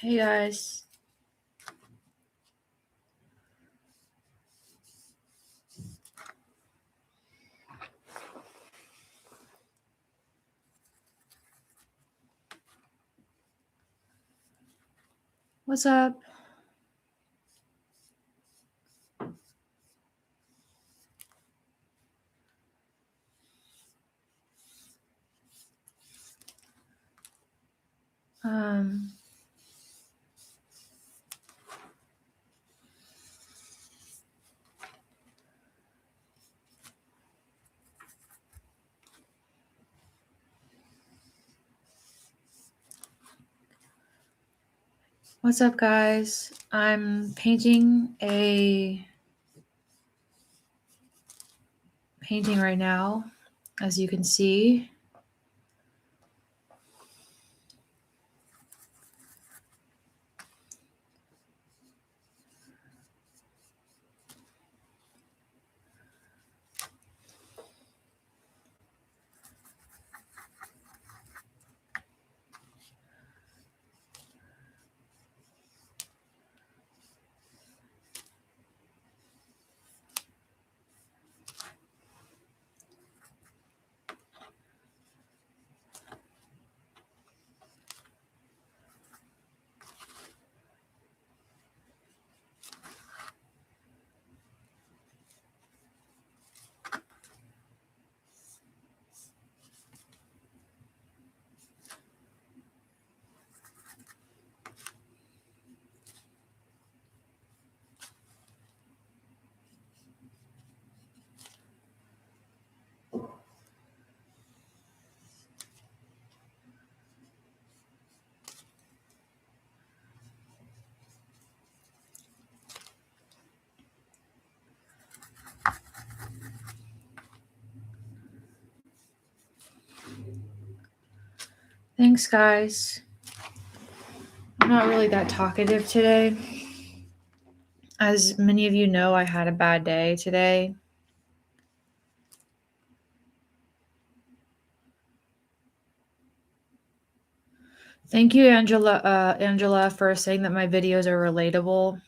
Hey guys. What's up? Um what's up guys? I'm painting a painting right now, as you can see. Thanks guys. I'm not really that talkative today. As many of you know, I had a bad day today. Thank you, Angela, for saying that my videos are relatable.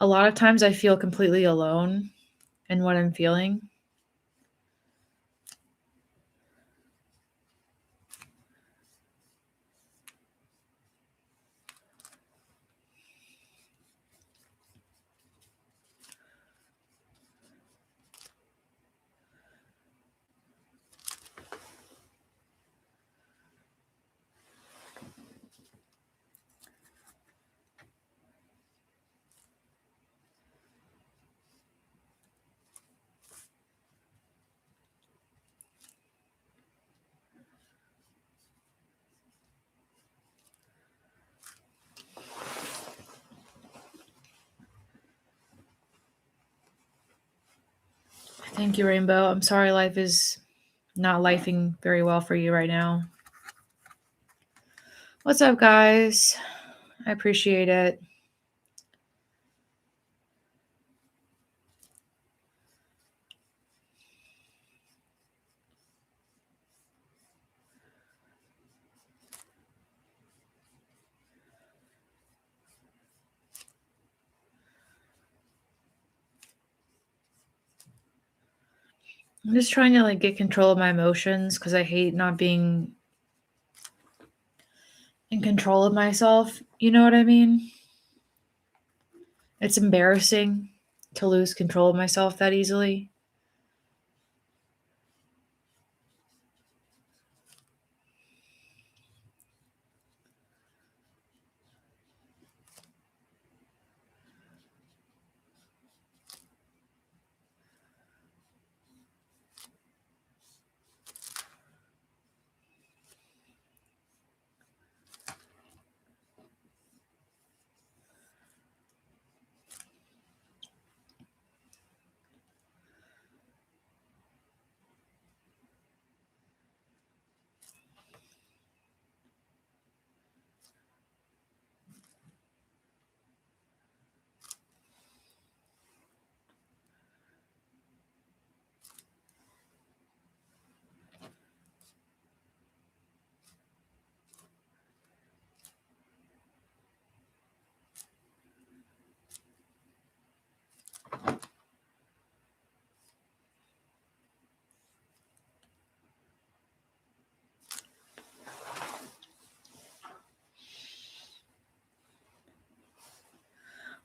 A lot of times I feel completely alone in what I'm feeling. Thank you, Rainbow. I'm sorry life is not lifing very well for you right now. What's up, guys? I appreciate it. I'm just trying to get control of my emotions because I hate not being in control of myself. You know what I mean? It's embarrassing to lose control of myself that easily.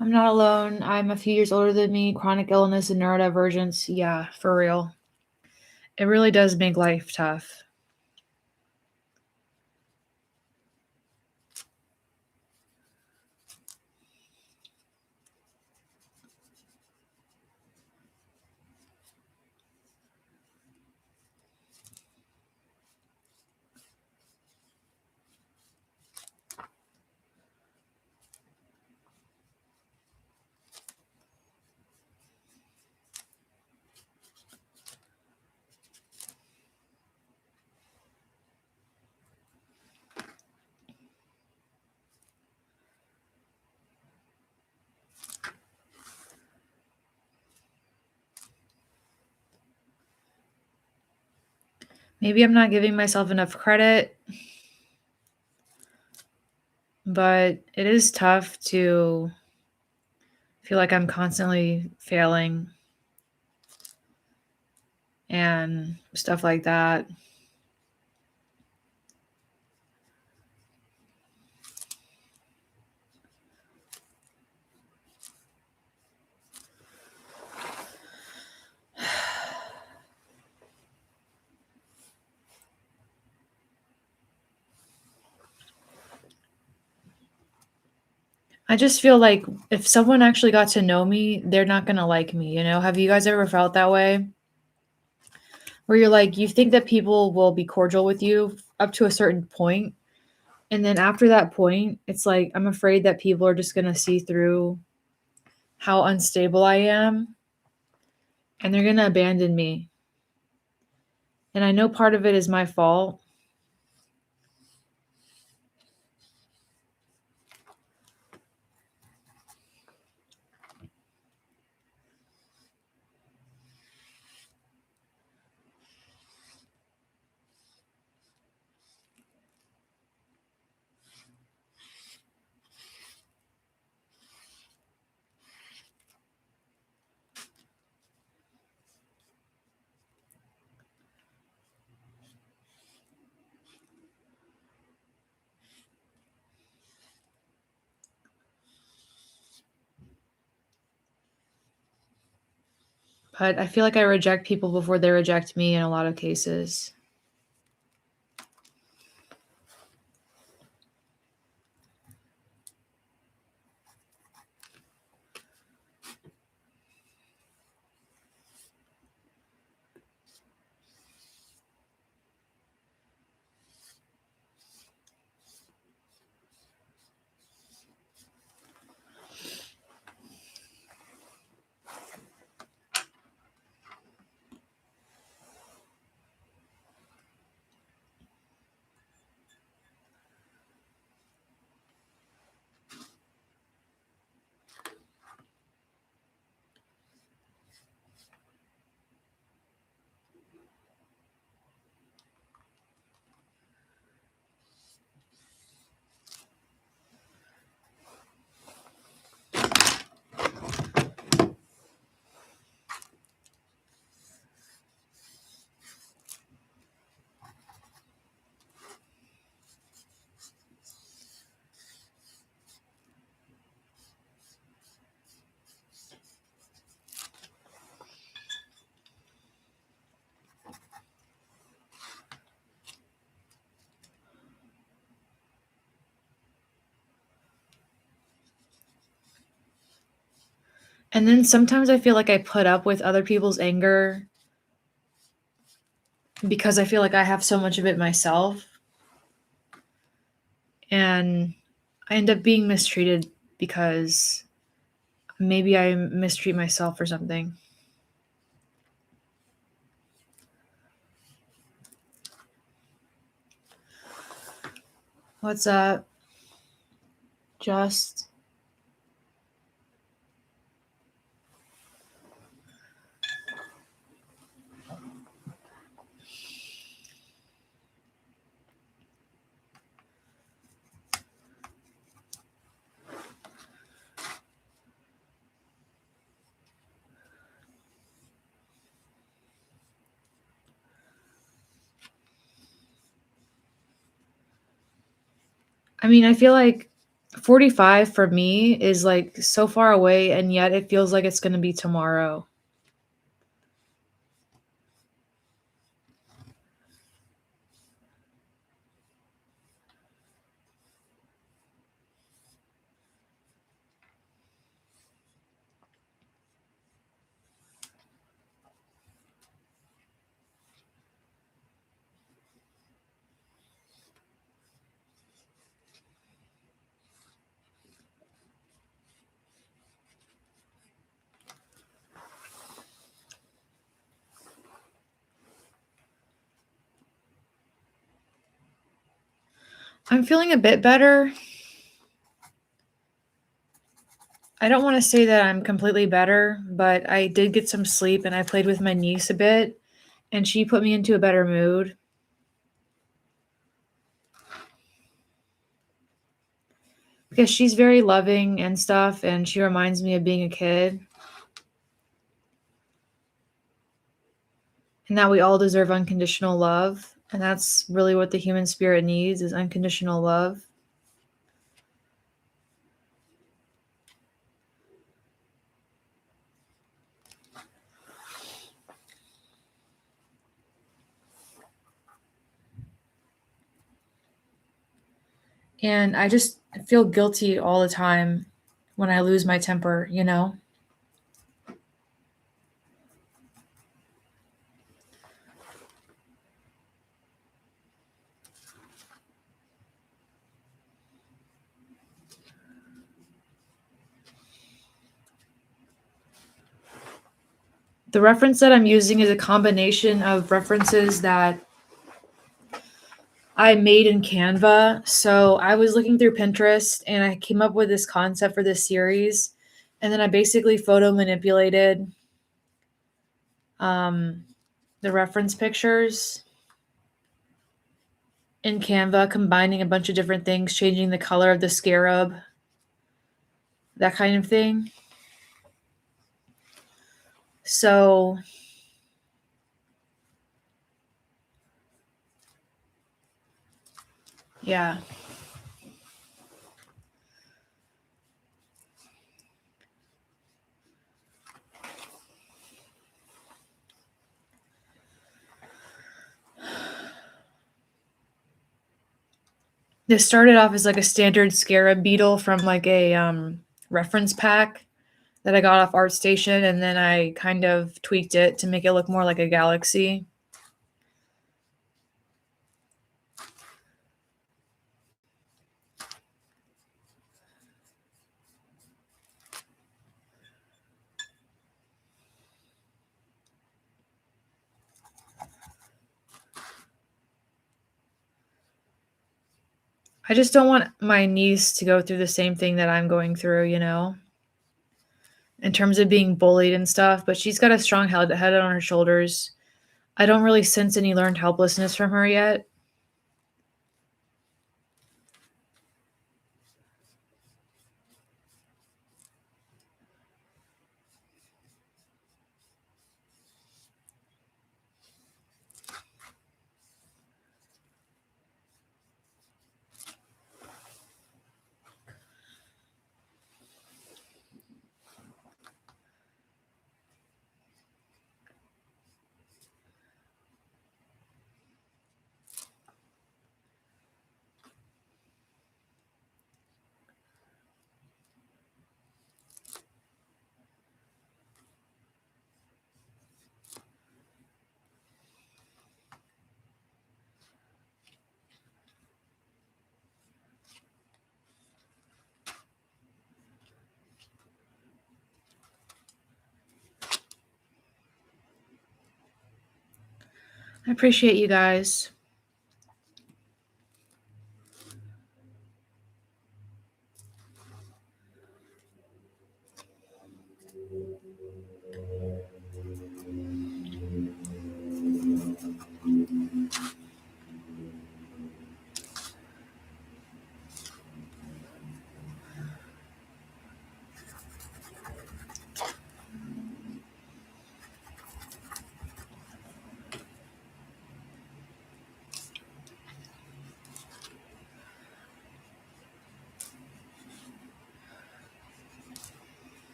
I'm not alone. I'm a few years older than me, chronic illness and neurodivergence. Yeah, for real. It really does make life tough. Maybe I'm not giving myself enough credit, but it is tough to feel like I'm constantly failing and stuff like that. I just feel like if someone actually got to know me, they're not gonna like me, you know? Have you guys ever felt that way? Where you're like, you think that people will be cordial with you up to a certain point, and then after that point, it's like, I'm afraid that people are just gonna see through how unstable I am, and they're gonna abandon me. And I know part of it is my fault. But I feel like I reject people before they reject me in a lot of cases. And then sometimes I feel like I put up with other people's anger because I feel like I have so much of it myself. And I end up being mistreated because maybe I mistreat myself or something. What's up? Just. I mean, I feel like 45 for me is like so far away, and yet it feels like it's going to be tomorrow. I'm feeling a bit better. I don't want to say that I'm completely better, but I did get some sleep and I played with my niece a bit, and she put me into a better mood because she's very loving and stuff, and she reminds me of being a kid, and that we all deserve unconditional love. And that's really what the human spirit needs, is unconditional love. And I just feel guilty all the time when I lose my temper, you know? The reference that I'm using is a combination of references that I made in Canva. So I was looking through Pinterest and I came up with this concept for this series. And then I basically photo manipulated um, the reference pictures in Canva, combining a bunch of different things, changing the color of the scarab, that kind of thing. So yeah. This started off as like a standard scarab beetle from like a reference pack that I got off ArtStation, and then I kind of tweaked it to make it look more like a galaxy. I just don't want my niece to go through the same thing that I'm going through, you know, in terms of being bullied and stuff. But she's got a strong head on her shoulders. I don't really sense any learned helplessness from her yet. I appreciate you guys.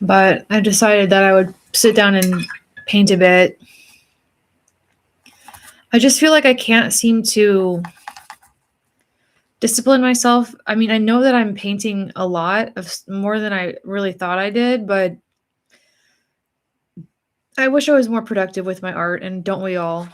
But I decided that I would sit down and paint a bit. I just feel like I can't seem to discipline myself. I mean, I know that I'm painting a lot of more than I really thought I did, but I wish I was more productive with my art, and don't we all?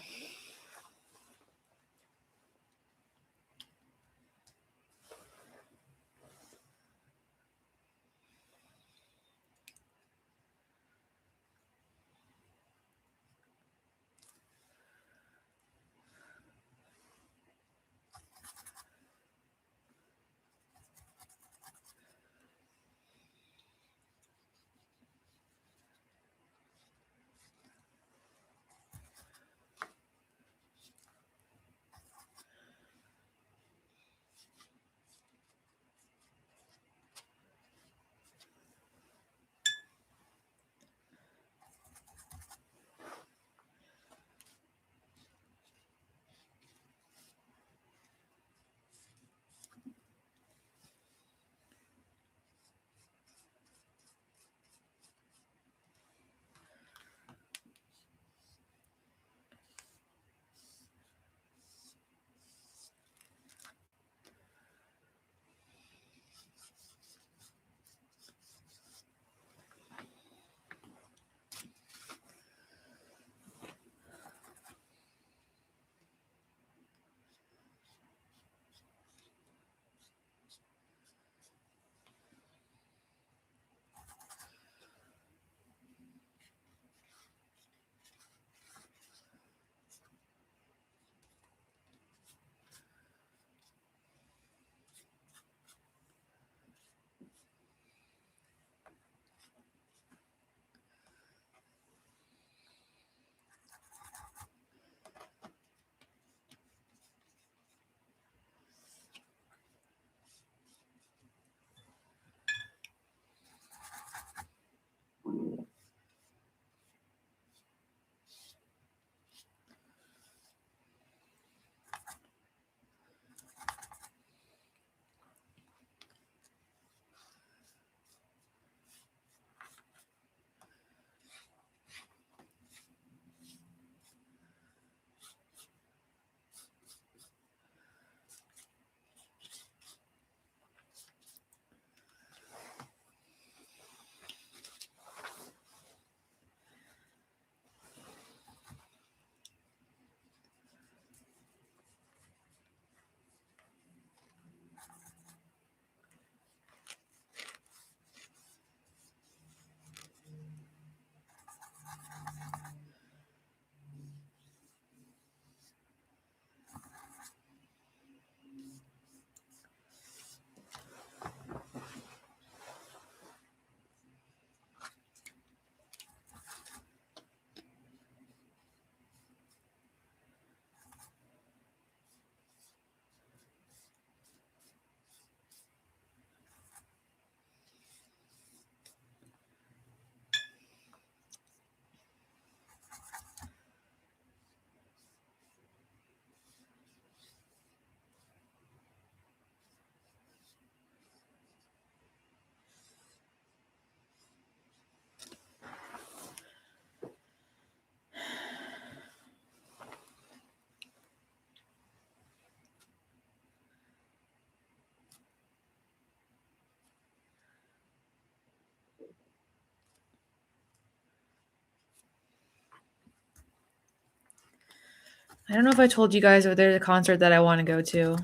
I don't know if I told you guys, but there's a concert that I want to go to.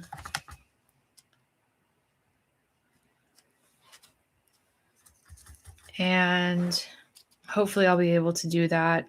And hopefully I'll be able to do that.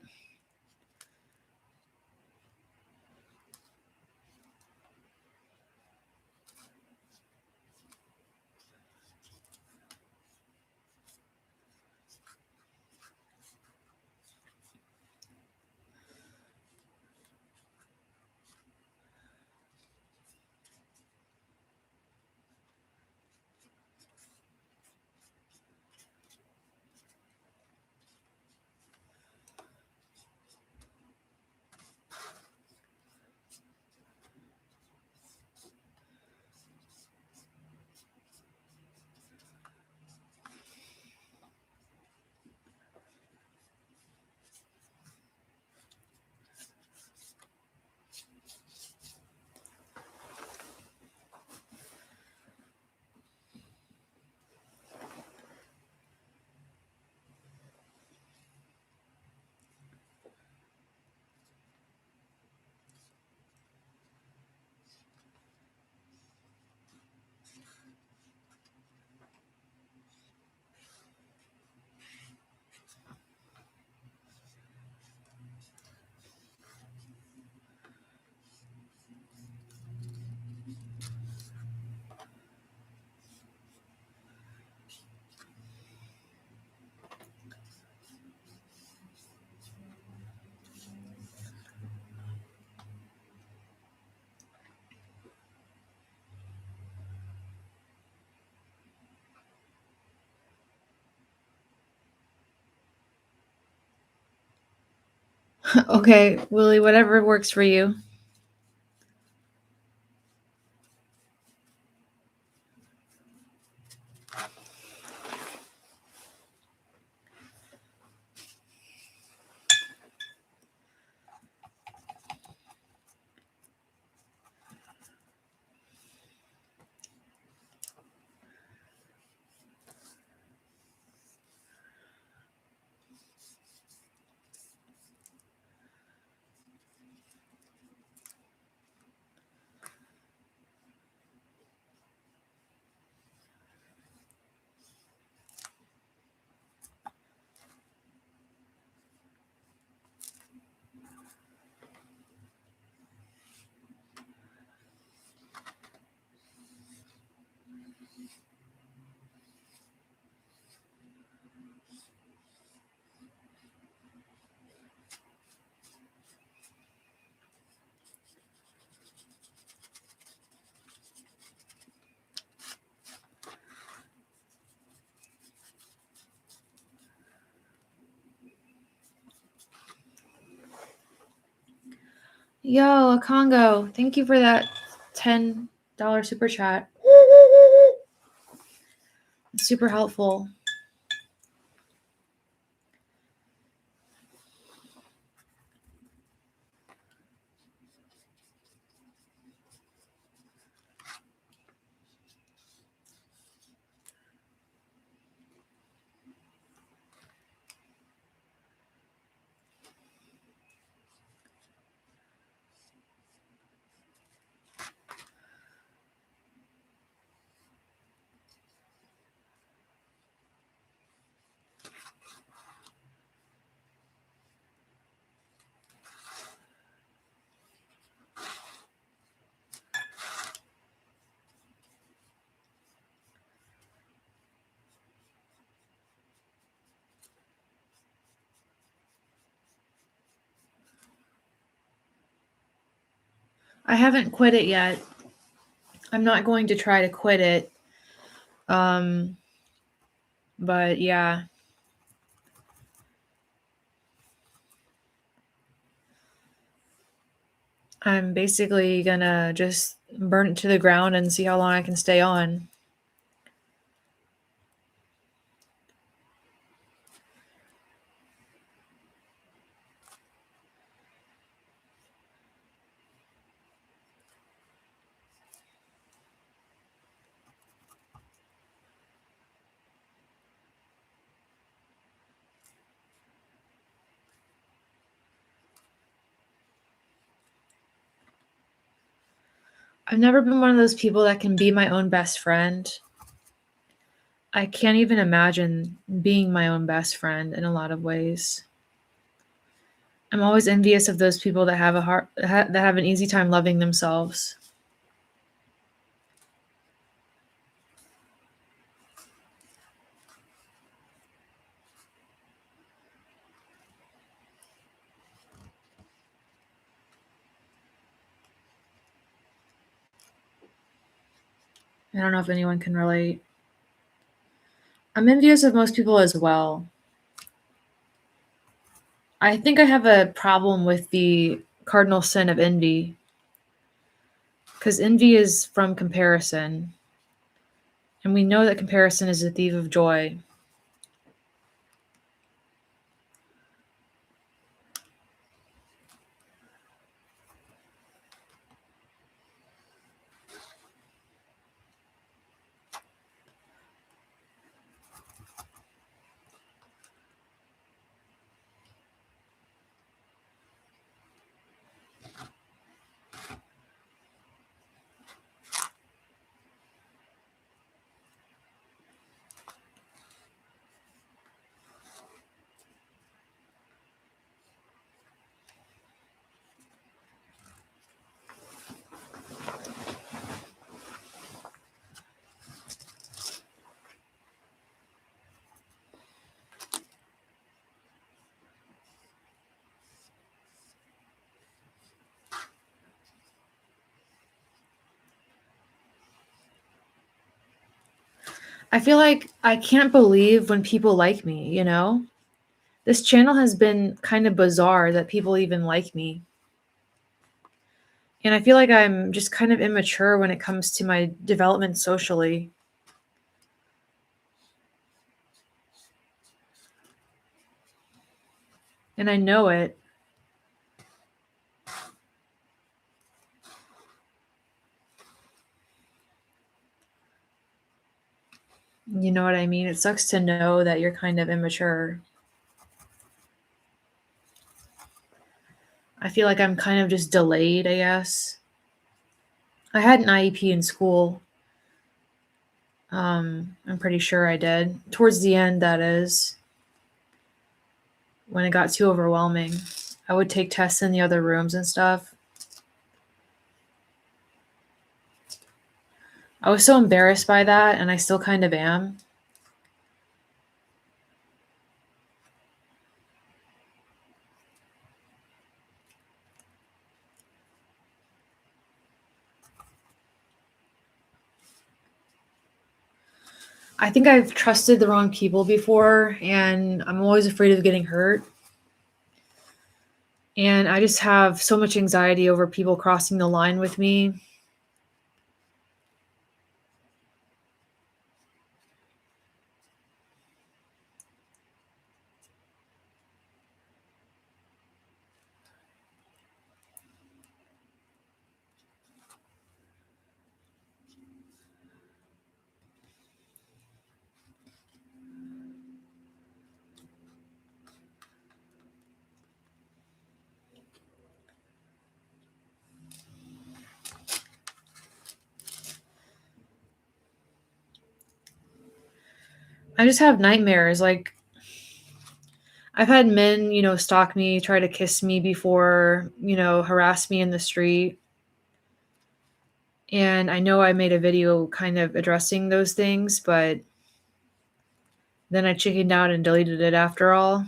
Okay, Willie, whatever works for you. Yo, Congo, thank you for that $10 super chat. It's super helpful. I haven't quit it yet. I'm not going to try to quit it. But yeah. I'm basically gonna just burn it to the ground and see how long I can stay on. I've never been one of those people that can be my own best friend. I can't even imagine being my own best friend in a lot of ways. I'm always envious of those people that have a heart that have an easy time loving themselves. I don't know if anyone can relate. I'm envious of most people as well. I think I have a problem with the cardinal sin of envy because envy is from comparison, and we know that comparison is a thief of joy. I feel like I can't believe when people like me, you know? This channel has been kind of bizarre that people even like me. And I feel like I'm just kind of immature when it comes to my development socially. And I know it. You know what I mean? It sucks to know that you're kind of immature. I feel like I'm kind of just delayed, I guess. I had an IEP in school. I'm pretty sure I did. Towards the end, that is, when it got too overwhelming. I would take tests in the other rooms and stuff. I was so embarrassed by that, and I still kind of am. I think I've trusted the wrong people before, and I'm always afraid of getting hurt. And I just have so much anxiety over people crossing the line with me. I just have nightmares. Like, I've had men, stalk me, try to kiss me before, harass me in the street. And I know I made a video kind of addressing those things, but then I chickened out and deleted it after all.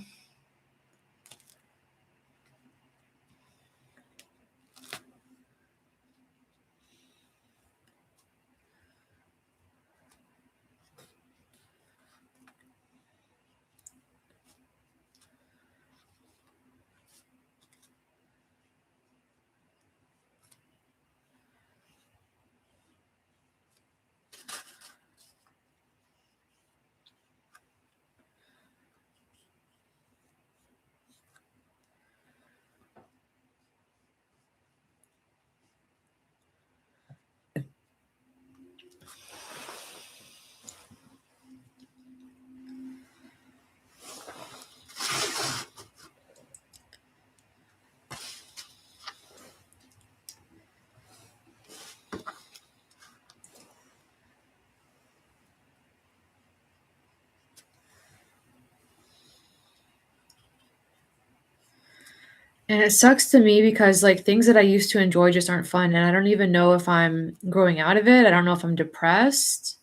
And it sucks to me because, like, things that I used to enjoy just aren't fun, and I don't even know if I'm growing out of it. I don't know if I'm depressed.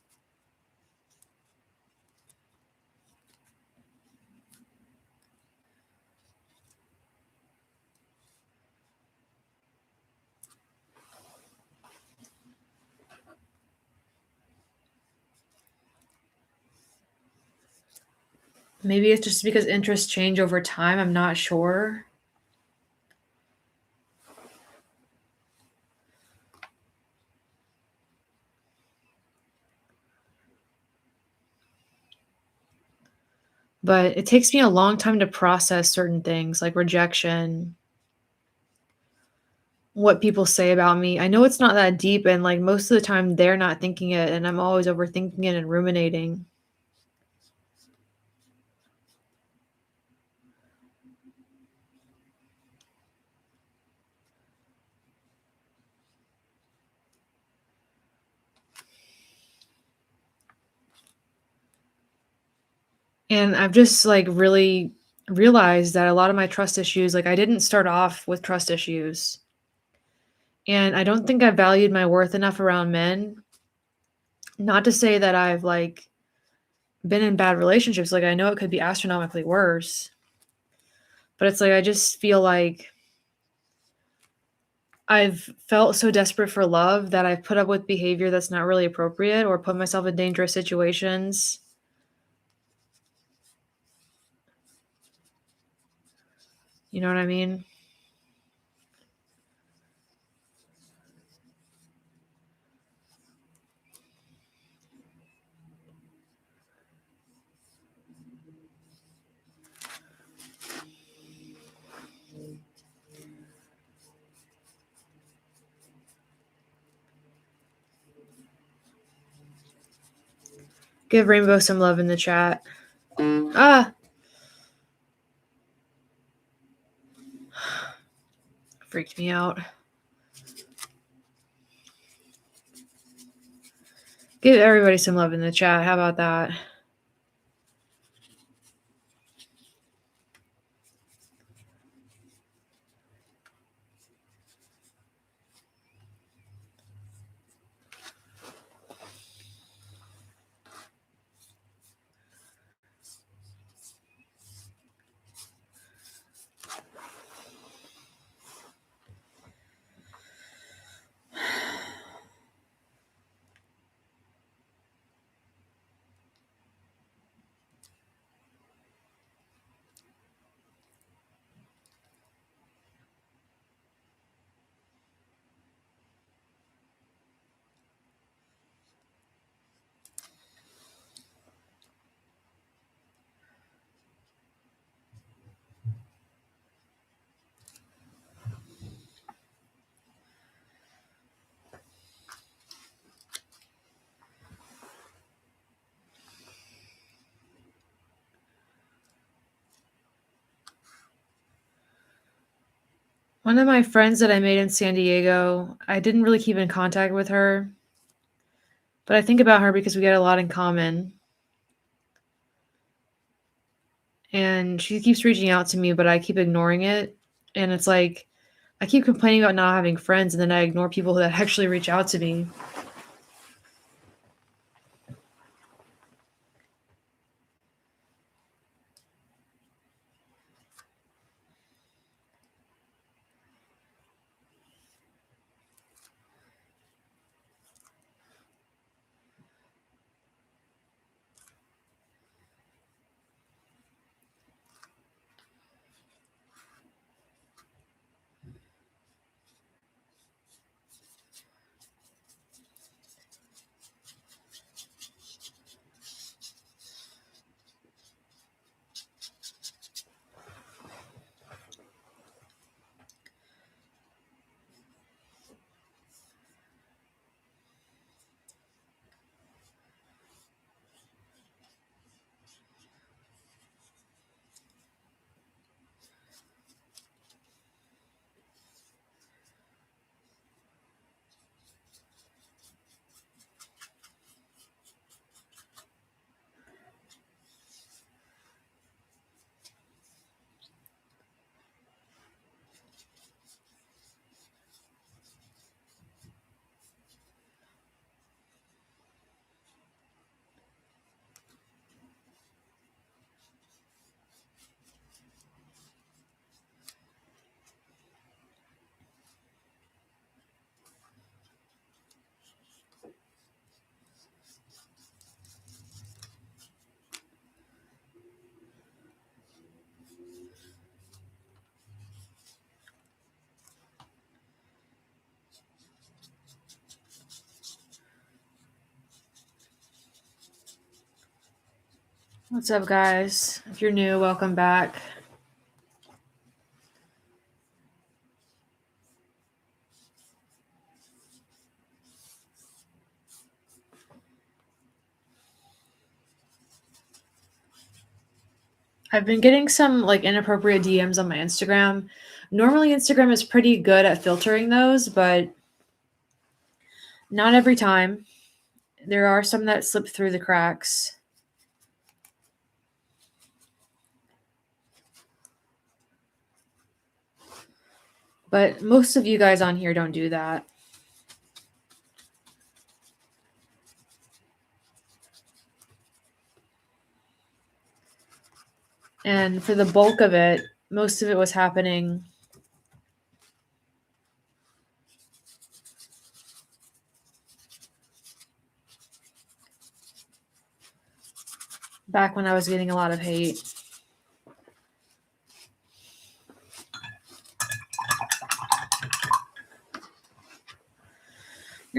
Maybe it's just because interests change over time, I'm not sure. But it takes me a long time to process certain things like rejection, what people say about me. I know it's not that deep, and, like, most of the time they're not thinking it, and I'm always overthinking it and ruminating. And I've just, like, really realized that a lot of my trust issues, like, I didn't start off with trust issues. And I don't think I valued my worth enough around men. Not to say that I've, like, been in bad relationships, like, I know it could be astronomically worse, but it's like I just feel like I've felt so desperate for love that I've put up with behavior that's not really appropriate or put myself in dangerous situations. You know what I mean? Give Rainbow some love in the chat. Ah! Freaked me out. Give everybody some love in the chat. How about that? One of my friends that I made in San Diego, I didn't really keep in contact with her, but I think about her because we get a lot in common. And she keeps reaching out to me, but I keep ignoring it. And it's like I keep complaining about not having friends, and then I ignore people that actually reach out to me. What's up, guys? If you're new, welcome back. I've been getting some like inappropriate DMs on my Instagram. Normally, Instagram is pretty good at filtering those, but not every time. There are some that slip through the cracks. But most of you guys on here don't do that. And for the bulk of it, most of it was happening back when I was getting a lot of hate.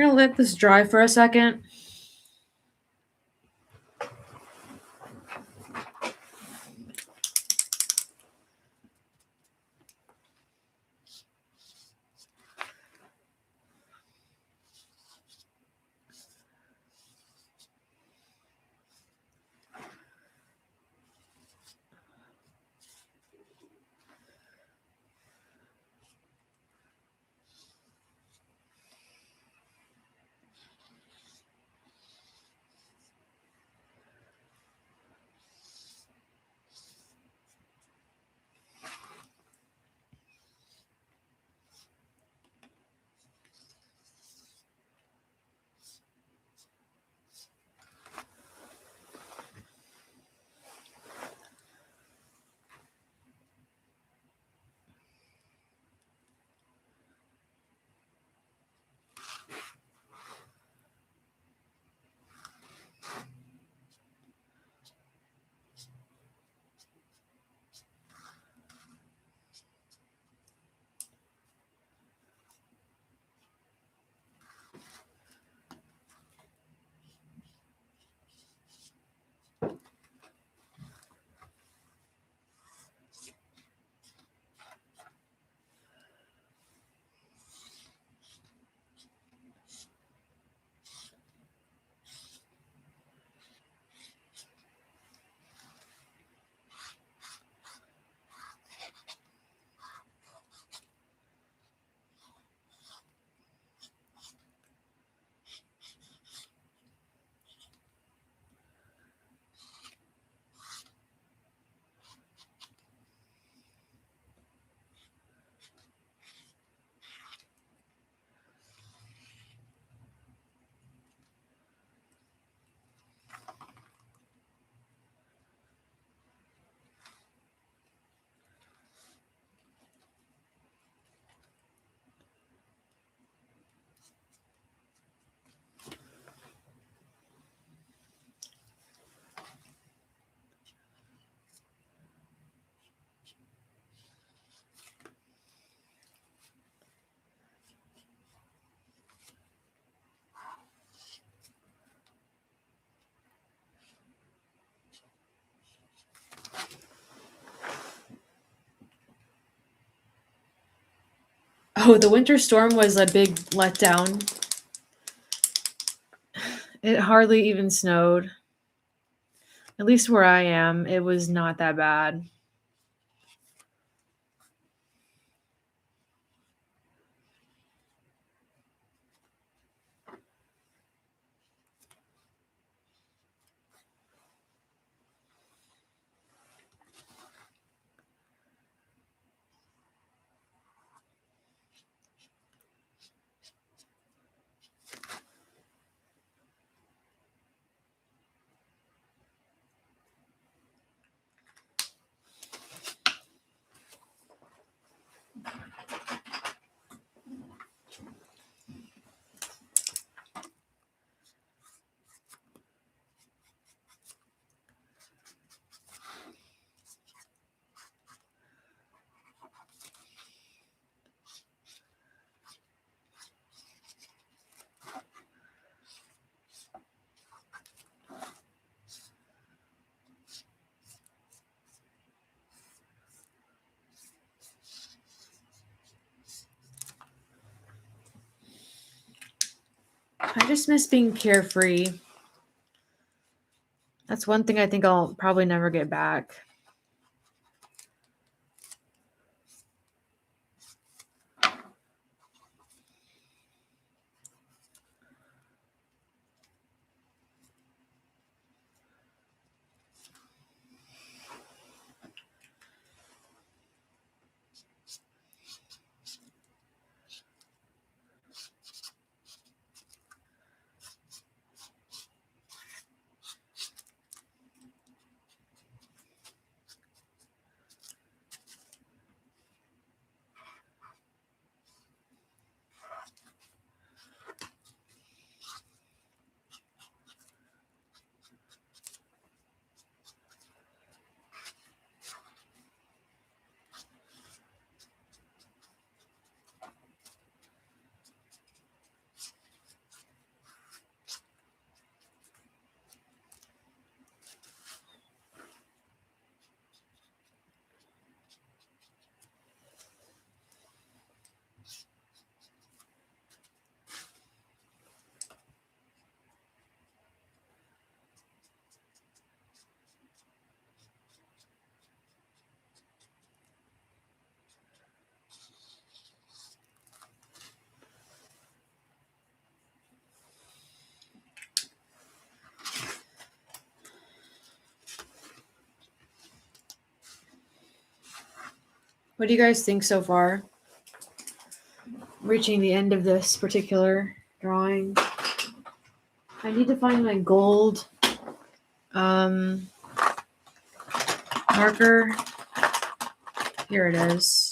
gonna let this dry for a second. Oh, the winter storm was a big letdown. It hardly even snowed. At least where I am, it was not that bad. I just miss being carefree. That's one thing I think I'll probably never get back. What do you guys think so far? Reaching the end of this particular drawing. I need to find my gold marker. Here it is.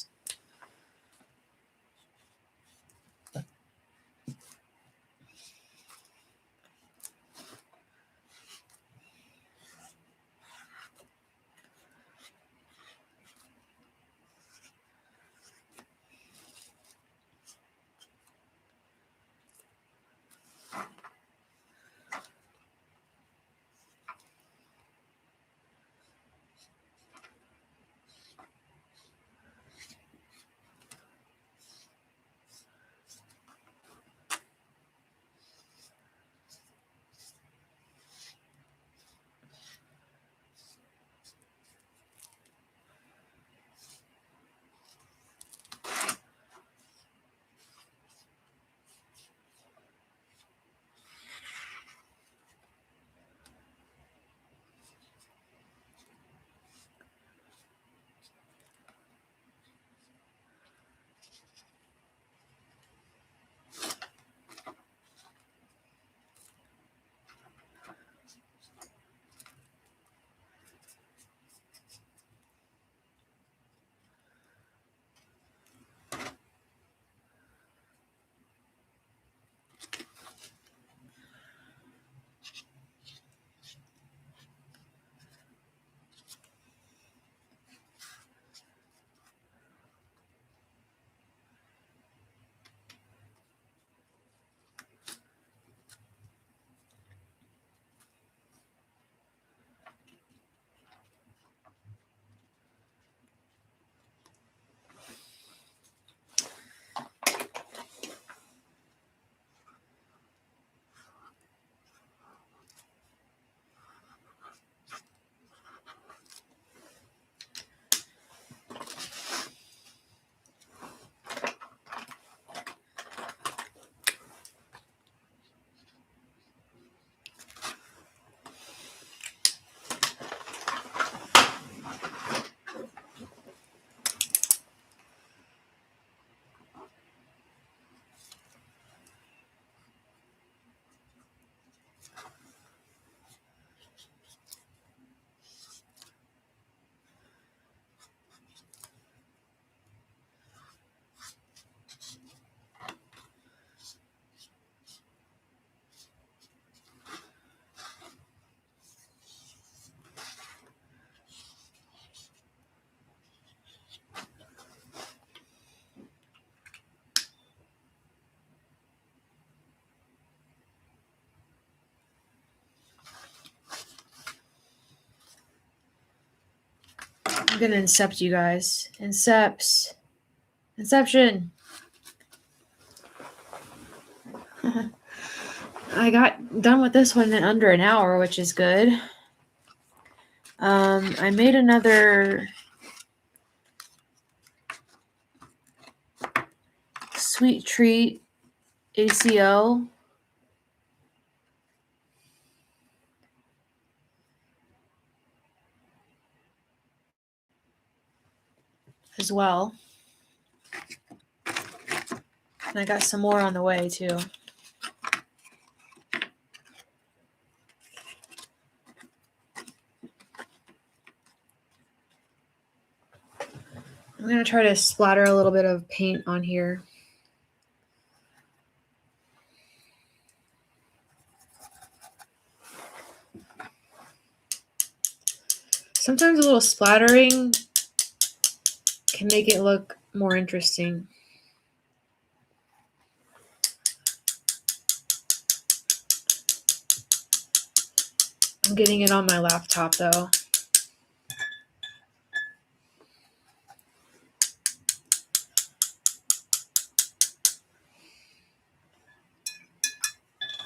I'm gonna incept you guys. Inception. I got done with this one in under an hour, which is good. I made another sweet treat ACO. As well. And I got some more on the way too. I'm going to try to splatter a little bit of paint on here. Sometimes a little splattering can make it look more interesting. I'm getting it on my laptop though.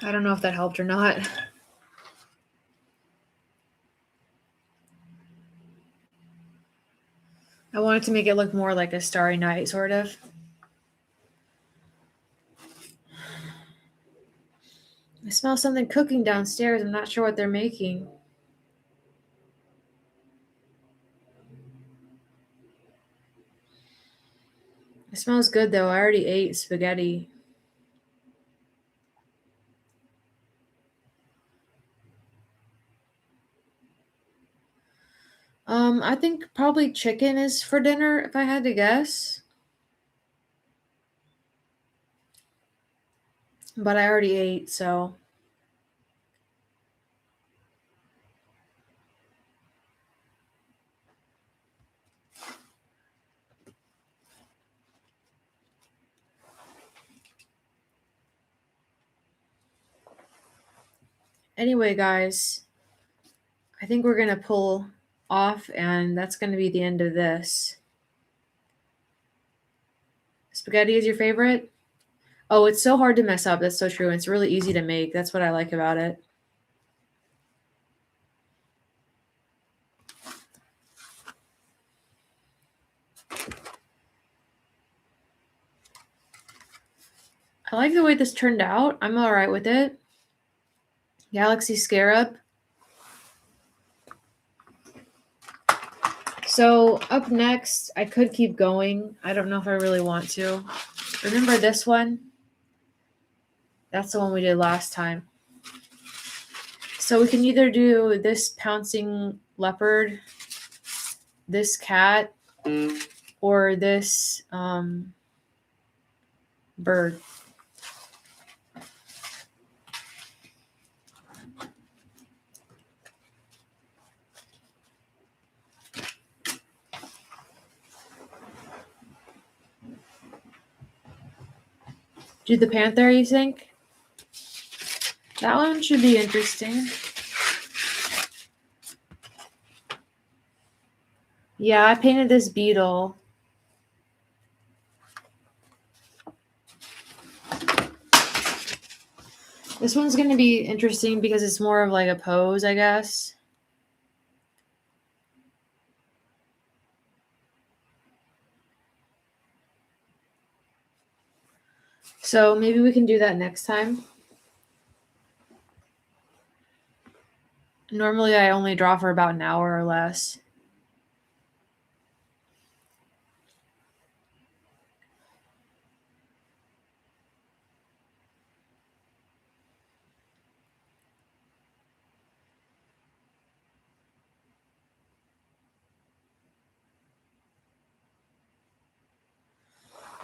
I don't know if that helped or not. I wanted to make it look more like a starry night, sort of. I smell something cooking downstairs. I'm not sure what they're making. It smells good though. I already ate spaghetti. I think probably chicken is for dinner if I had to guess. But I already ate, so anyway, guys, I think we're gonna pull off, and that's gonna be the end of this. Spaghetti is your favorite? Oh, it's so hard to mess up. That's so true. It's really easy to make. That's what I like about it. I like the way this turned out. I'm all right with it. Galaxy Scarab. So up next, I could keep going. I don't know if I really want to. Remember this one? That's the one we did last time. So we can either do this pouncing leopard, this cat, or this bird. Do the panther, you think? That one should be interesting. Yeah, I painted this beetle. This one's going to be interesting because it's more of like a pose, I guess. So maybe we can do that next time. Normally I only draw for about an hour or less.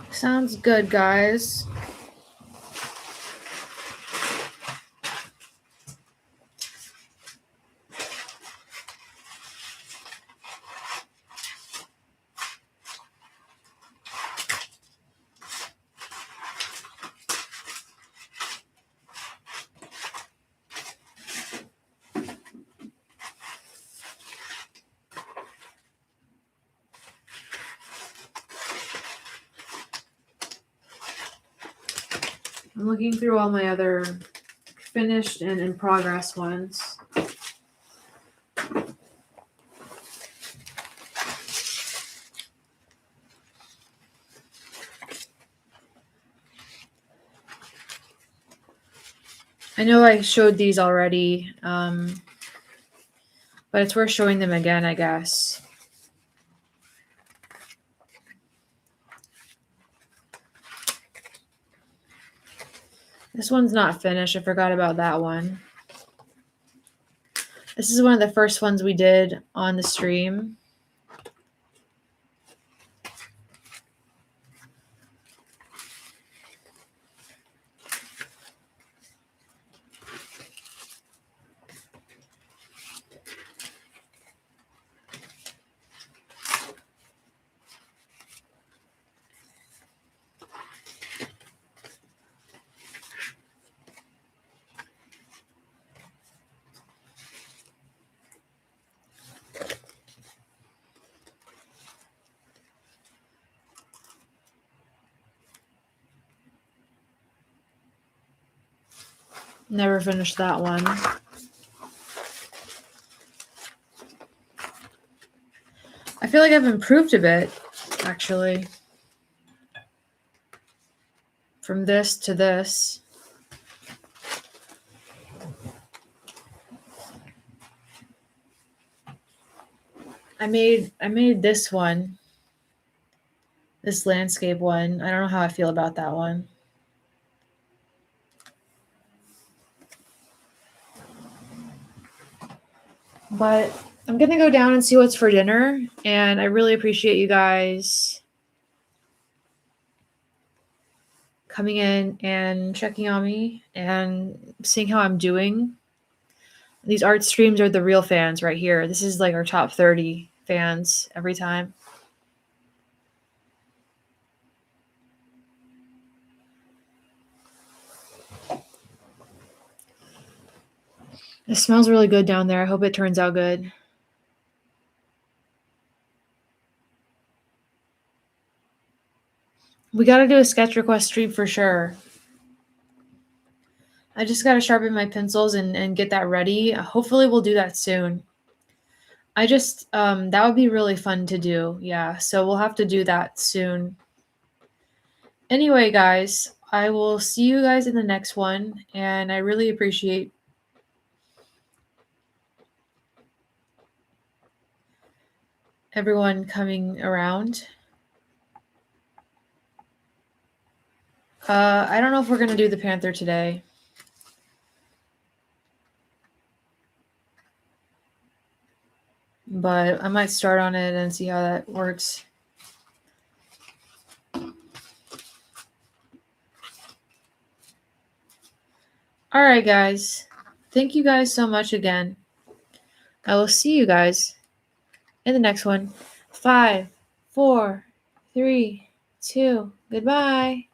Sounds good, guys. I'm looking through all my other finished and in progress ones. I know I showed these already, but it's worth showing them again, I guess. This one's not finished. I forgot about that one. This is one of the first ones we did on the stream. Never finished that one. I feel like I've improved a bit, actually. From this to this. I made this one. This landscape one, I don't know how I feel about that one. But I'm going to go down and see what's for dinner. And I really appreciate you guys coming in and checking on me and seeing how I'm doing. These art streams are the real fans right here. This is like our top 30 fans every time. It smells really good down there. I hope it turns out good. We got to do a sketch request stream for sure. I just got to sharpen my pencils and get that ready. Hopefully we'll do that soon. I just, that would be really fun to do. Yeah. So we'll have to do that soon. Anyway, guys, I will see you guys in the next one. And I really appreciate everyone coming around. I don't know if we're going to do the Panther today. But I might start on it and see how that works. All right, guys. Thank you guys so much again. I will see you guys in the next one. 5, 4, 3, 2, goodbye.